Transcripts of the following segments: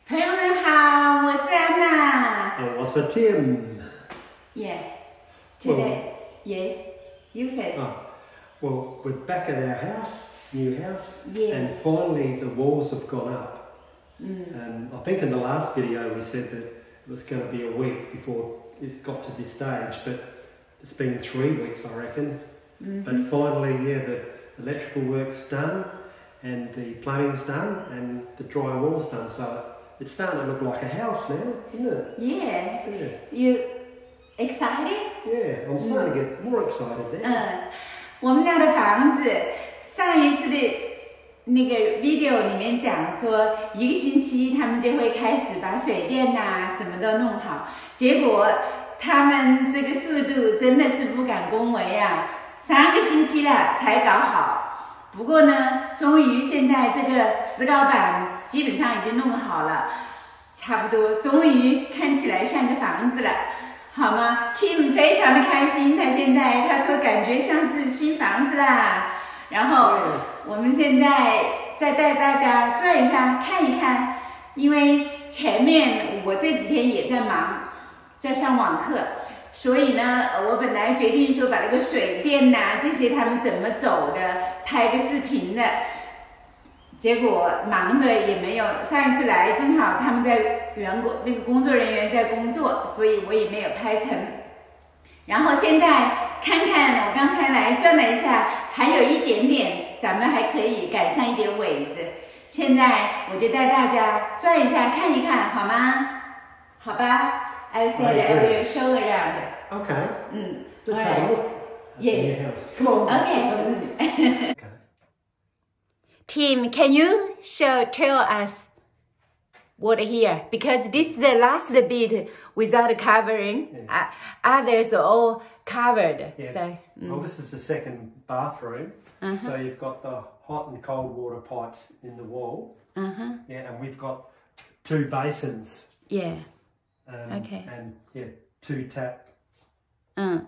朋友们好，我是安娜。我是 Tim. Yeah. Today, yes. You first. Well, we're back at our house, new house, Yes. and finally the walls have gone up. I think in the last video we said that it was going to be a week before it got to this stage, but it's been 3 weeks, I reckon. But finally, yeah, the electrical work's done, and the plumbing's done, and the drywall's done. So it's starting to look like a house now, isn't it? Yeah. Yeah. You excited? Yeah, I'm starting to get more excited now. 我们家的房子上一次的那个 video 里面讲说，1个星期他们就会开始把水电呐、什么都弄好。结果他们这个速度真的是不敢恭维啊，3个星期了才搞好。不过呢，终于现在这个石膏板基本上已经弄好了，差不多，终于看起来像个房子了。好吗 ？Tim 非常的开心，他说感觉像是新房子啦。然后我们现在再带大家转一下看一看，因为前面我这几天也在忙，在上网课，所以呢，我本来决定说把那个水电呐、这些他们怎么走的拍个视频的。结果忙着也没有，上一次来正好他们在那个工作人员在工作，所以我也没有拍成。然后现在看看，我刚才来转了一下，还有一点点，咱们还可以改善一点尾子。现在我就带大家转一下看一看，好吗？好吧 ？I said I will show around. Okay. Let's have a look. Yes. Come on. Okay. Tim, can you tell us what here? Because this is the last bit without covering. Others are all covered. Yeah. So, Well, this is the second bathroom. So you've got the hot and cold water pipes in the wall. Yeah, and we've got 2 basins. Yeah. Okay. And yeah, 2 tap. And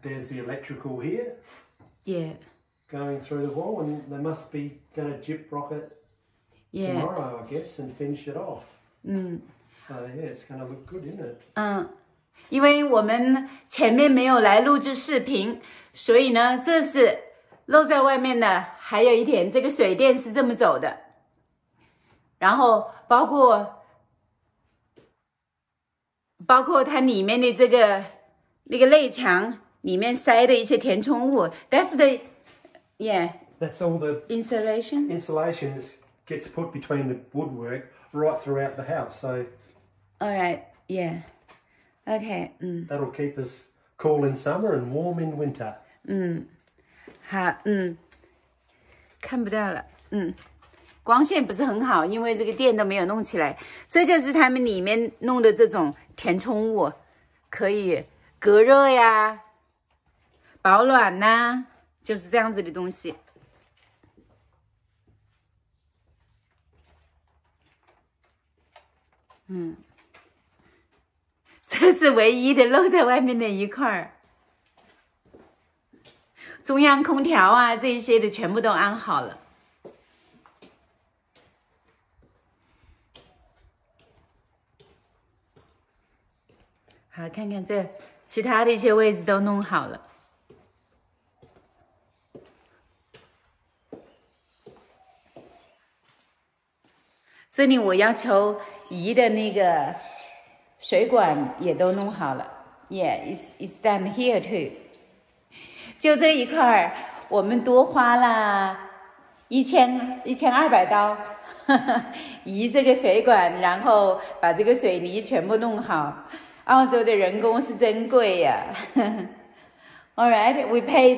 there's the electrical here. Yeah. Going through the wall, and they must be going to gyprock it tomorrow, I guess, and finish it off. So yeah, it's going to look good, isn't it? 因为我们前面没有来录制视频，所以呢，这是露在外面的。还有一点，这个水电是这么走的，然后包括它里面的这个那个内墙里面塞的一些填充物。That's the That's all the insulation. Insulation that gets put between the woodwork right throughout the house. So. All right. Yeah. Okay. That'll keep us cool in summer and warm in winter. 好，看不到了，光线不是很好，因为这个电都没有弄起来。这就是他们里面弄的这种填充物，可以隔热呀、保暖呐、就是这样子的东西。这是唯一的露在外面的一块儿。中央空调啊，这一些的全部都安好了。好，看看这其他的一些位置都弄好了。这里我要求移的那个水管也都弄好了。Yeah, it's done here too. 就这一块儿，我们多花了1200刀，移这个水管，然后把这个水泥全部弄好。澳洲的人工是真贵呀。All right, we paid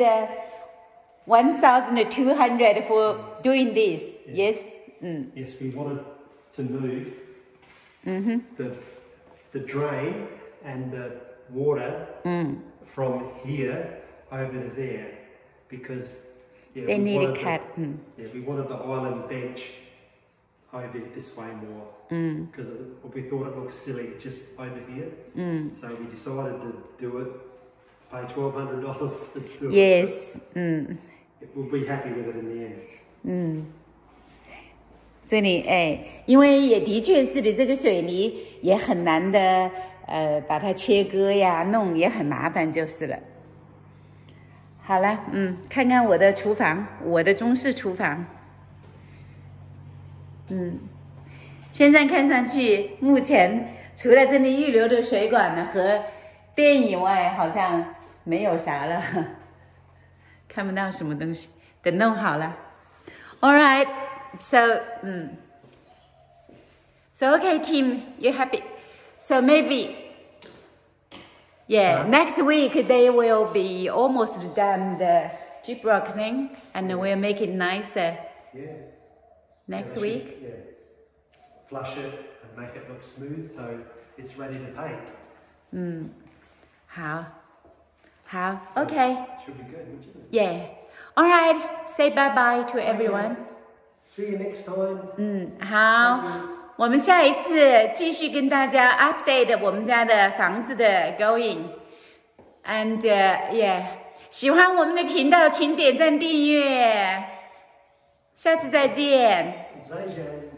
$1,200 for doing this. Yes. Yes, we wanted to move the drain and the water from here over to there because they need a cut. We wanted the island bench over this way more because we thought it looked silly just over here. So we decided to do it, pay $1,200 to do it. Yes. We'll be happy with it in the end. 这里哎，因为也的确是的，这个水泥也很难的，把它切割呀，弄也很麻烦就是了。好了，看看我的厨房，我的中式厨房，现在看上去，目前除了这里预留的水管呢和电以外，好像没有啥了，看不到什么东西。等弄好了 ，All right, so okay, Tim, you happy? So maybe, yeah, next week they will be almost done the gyprock thing, and we'll make it nicer. Yeah. Next week. Yeah. Flush it and make it look smooth so it's ready to paint. 好 okay. Should be good, wouldn't it? Yeah. All right. Say bye bye to everyone. See you next time. 好，我们下一次继续跟大家 update 我们家的房子的 going。And yeah， 喜欢我们的频道，请点赞订阅。下次再见。再见。